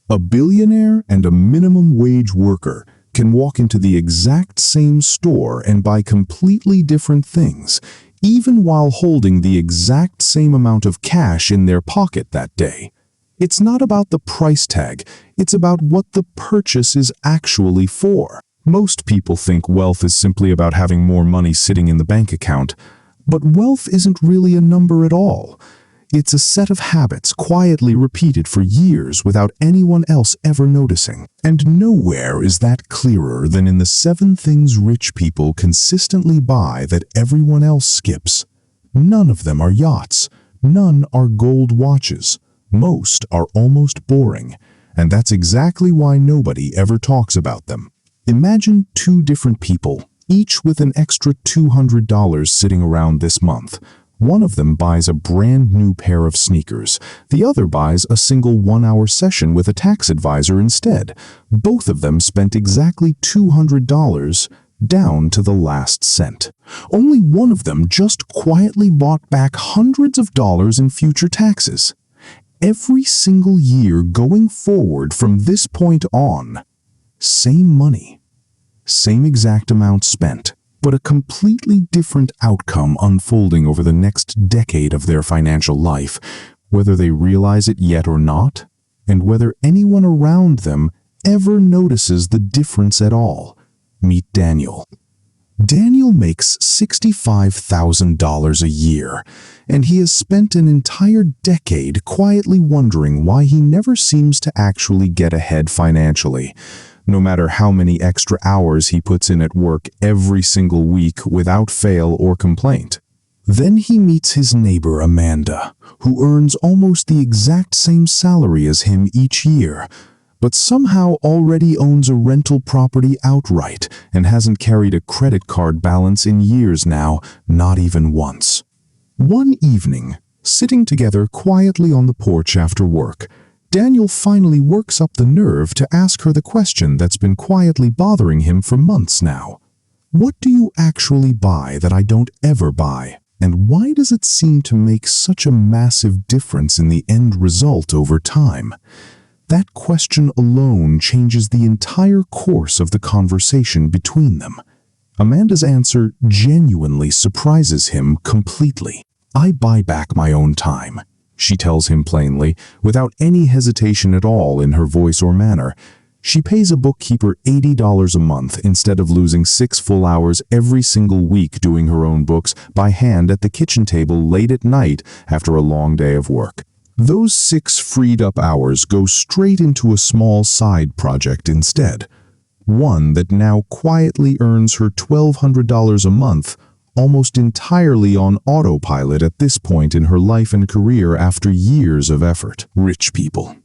A billionaire and a minimum wage worker can walk into the exact same store and buy completely different things, even while holding the exact same amount of cash in their pocket that day. It's not about the price tag, it's about what the purchase is actually for. Most people think wealth is simply about having more money sitting in the bank account, but wealth isn't really a number at all. It's a set of habits quietly repeated for years without anyone else ever noticing. And nowhere is that clearer than in the 7 things rich people consistently buy that everyone else skips. None of them are yachts. None are gold watches. Most are almost boring. And that's exactly why nobody ever talks about them. Imagine 2 different people, each with an extra $200 sitting around this month. One of them buys a brand new pair of sneakers. The other buys a single 1-hour session with a tax advisor instead. Both of them spent exactly $200 down to the last cent. Only one of them just quietly bought back hundreds of dollars in future taxes. Every single year going forward from this point on, same money, same exact amount spent, but a completely different outcome unfolding over the next decade of their financial life, whether they realize it yet or not, and whether anyone around them ever notices the difference at all. Meet Daniel. Daniel makes $65,000 a year, and he has spent an entire decade quietly wondering why he never seems to actually get ahead financially, no matter how many extra hours he puts in at work every single week without fail or complaint. Then he meets his neighbor Amanda, who earns almost the exact same salary as him each year, but somehow already owns a rental property outright and hasn't carried a credit card balance in years now, not even once. One evening, sitting together quietly on the porch after work, Daniel finally works up the nerve to ask her the question that's been quietly bothering him for months now. What do you actually buy that I don't ever buy? And why does it seem to make such a massive difference in the end result over time? That question alone changes the entire course of the conversation between them. Amanda's answer genuinely surprises him completely. I buy back my own time, she tells him plainly, without any hesitation at all in her voice or manner. She pays a bookkeeper $80 a month instead of losing 6 full hours every single week doing her own books by hand at the kitchen table late at night after a long day of work. Those 6 freed-up hours go straight into a small side project instead, one that now quietly earns her $1,200 a month, almost entirely on autopilot at this point in her life and career after years of effort. Rich people.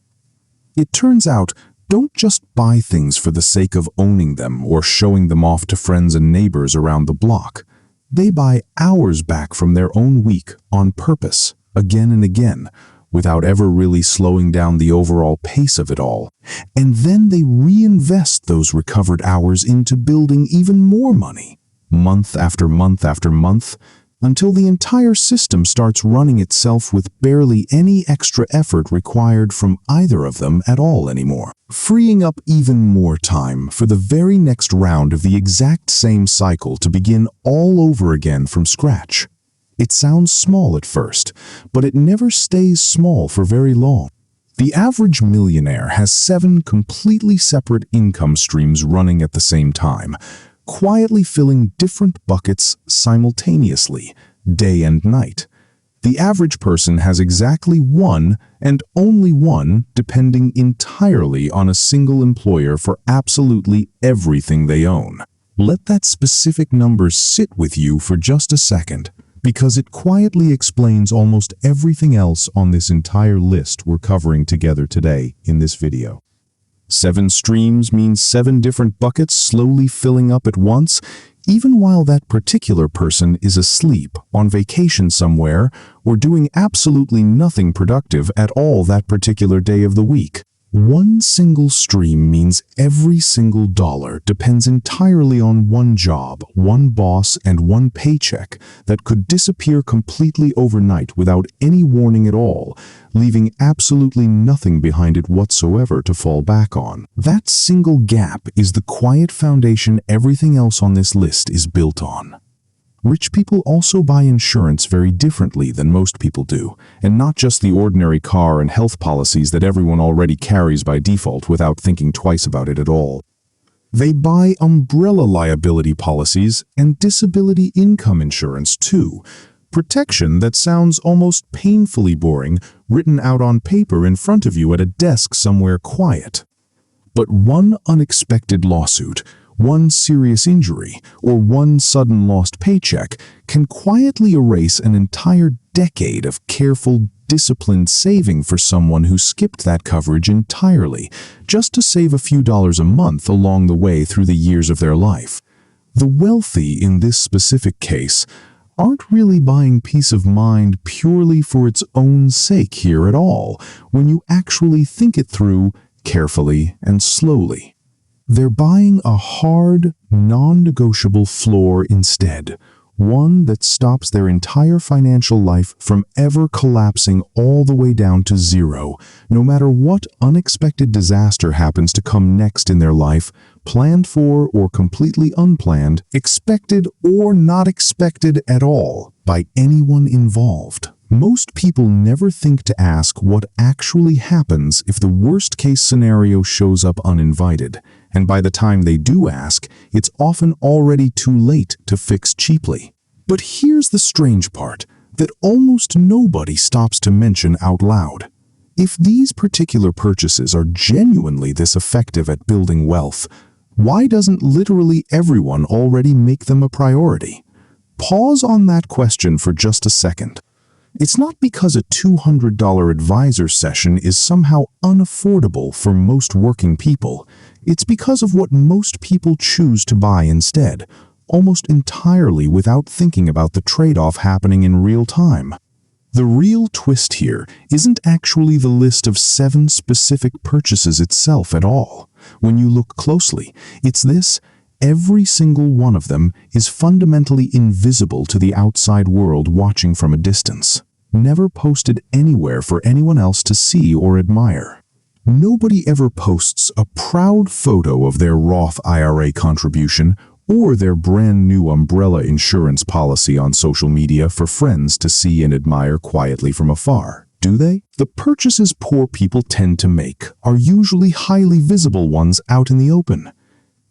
It turns out, don't just buy things for the sake of owning them or showing them off to friends and neighbors around the block. They buy hours back from their own week on purpose, again and again, without ever really slowing down the overall pace of it all. And then they reinvest those recovered hours into building even more money, month after month after month, until the entire system starts running itself with barely any extra effort required from either of them at all anymore, freeing up even more time for the very next round of the exact same cycle to begin all over again from scratch. It sounds small at first, but it never stays small for very long. The average millionaire has 7 completely separate income streams running at the same time, quietly filling different buckets simultaneously, day and night. The average person has exactly one and only one, depending entirely on a single employer for absolutely everything they own. Let that specific number sit with you for just a second, because it quietly explains almost everything else on this entire list we're covering together today in this video. 7 streams means 7 different buckets slowly filling up at once, even while that particular person is asleep, on vacation somewhere, or doing absolutely nothing productive at all that particular day of the week. One single stream means every single dollar depends entirely on one job, one boss, and one paycheck that could disappear completely overnight without any warning at all, leaving absolutely nothing behind it whatsoever to fall back on. That single gap is the quiet foundation everything else on this list is built on. Rich people also buy insurance very differently than most people do, and not just the ordinary car and health policies that everyone already carries by default without thinking twice about it at all. They buy umbrella liability policies and disability income insurance too, protection that sounds almost painfully boring, written out on paper in front of you at a desk somewhere quiet. But one unexpected lawsuit, one serious injury, or one sudden lost paycheck can quietly erase an entire decade of careful, disciplined saving for someone who skipped that coverage entirely, just to save a few dollars a month along the way through the years of their life. The wealthy in this specific case aren't really buying peace of mind purely for its own sake here at all, when you actually think it through carefully and slowly. They're buying a hard, non-negotiable floor instead, one that stops their entire financial life from ever collapsing all the way down to zero, no matter what unexpected disaster happens to come next in their life, planned for or completely unplanned, expected or not expected at all by anyone involved. Most people never think to ask what actually happens if the worst-case scenario shows up uninvited, and by the time they do ask, it's often already too late to fix cheaply. But here's the strange part that almost nobody stops to mention out loud. If these particular purchases are genuinely this effective at building wealth, why doesn't literally everyone already make them a priority? Pause on that question for just a second. It's not because a $200 advisor session is somehow unaffordable for most working people. It's because of what most people choose to buy instead, almost entirely without thinking about the trade-off happening in real time. The real twist here isn't actually the list of 7 specific purchases itself at all. When you look closely, it's this: every single one of them is fundamentally invisible to the outside world watching from a distance, never posted anywhere for anyone else to see or admire. Nobody ever posts a proud photo of their Roth IRA contribution or their brand new umbrella insurance policy on social media for friends to see and admire quietly from afar, do they? The purchases poor people tend to make are usually highly visible ones out in the open,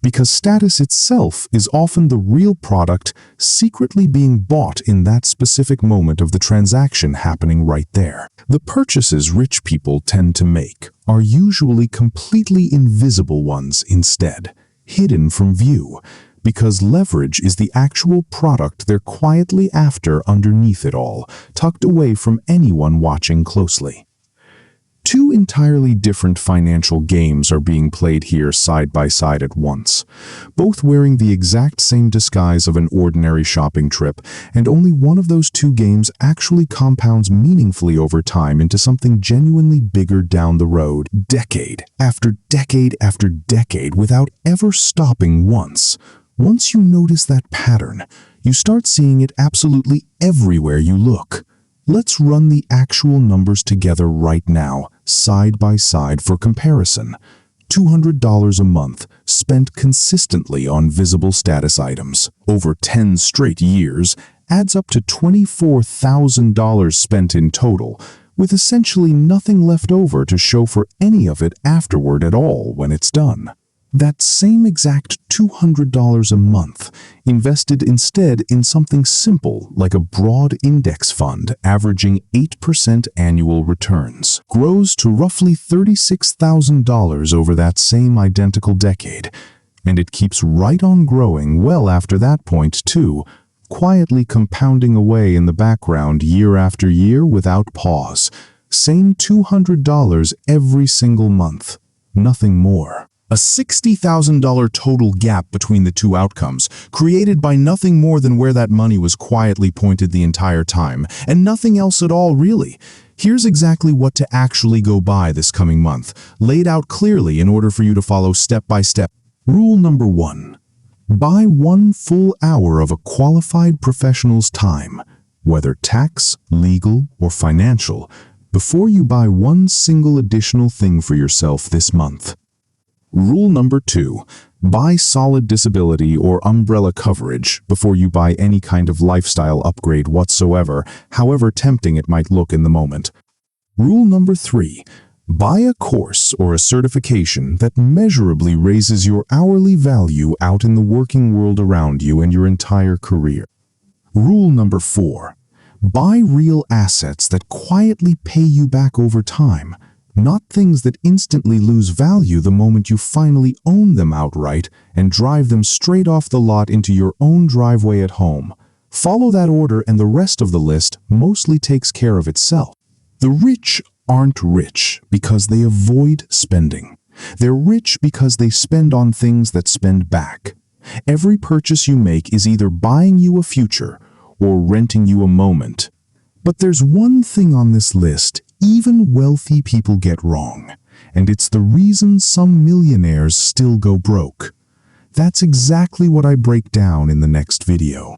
because status itself is often the real product secretly being bought in that specific moment of the transaction happening right there. The purchases rich people tend to make are usually completely invisible ones instead, hidden from view, because leverage is the actual product they're quietly after underneath it all, tucked away from anyone watching closely. 2 entirely different financial games are being played here side by side at once, both wearing the exact same disguise of an ordinary shopping trip, and only one of those 2 games actually compounds meaningfully over time into something genuinely bigger down the road, decade after decade after decade, without ever stopping once. Once you notice that pattern, you start seeing it absolutely everywhere you look. Let's run the actual numbers together right now, side by side for comparison. $200 a month spent consistently on visible status items over 10 straight years adds up to $24,000 spent in total, with essentially nothing left over to show for any of it afterward at all when it's done. That same exact $200 a month, invested instead in something simple like a broad index fund averaging 8% annual returns, grows to roughly $36,000 over that same identical decade. And it keeps right on growing well after that point too, quietly compounding away in the background year after year without pause. Same $200 every single month, nothing more. A $60,000 total gap between the 2 outcomes, created by nothing more than where that money was quietly pointed the entire time, and nothing else at all really. Here's exactly what to actually go buy this coming month, laid out clearly in order for you to follow step by step. Rule number 1. Buy 1 full hour of a qualified professional's time, whether tax, legal, or financial, before you buy 1 single additional thing for yourself this month. Rule number 2. Buy solid disability or umbrella coverage before you buy any kind of lifestyle upgrade whatsoever, however tempting it might look in the moment. Rule number 3. Buy a course or a certification that measurably raises your hourly value out in the working world around you and your entire career. Rule number 4. Buy real assets that quietly pay you back over time, not things that instantly lose value the moment you finally own them outright and drive them straight off the lot into your own driveway at home. Follow that order and the rest of the list mostly takes care of itself. The rich aren't rich because they avoid spending. They're rich because they spend on things that spend back. Every purchase you make is either buying you a future or renting you a moment. But there's one thing on this list even wealthy people get wrong, and it's the reason some millionaires still go broke. That's exactly what I break down in the next video.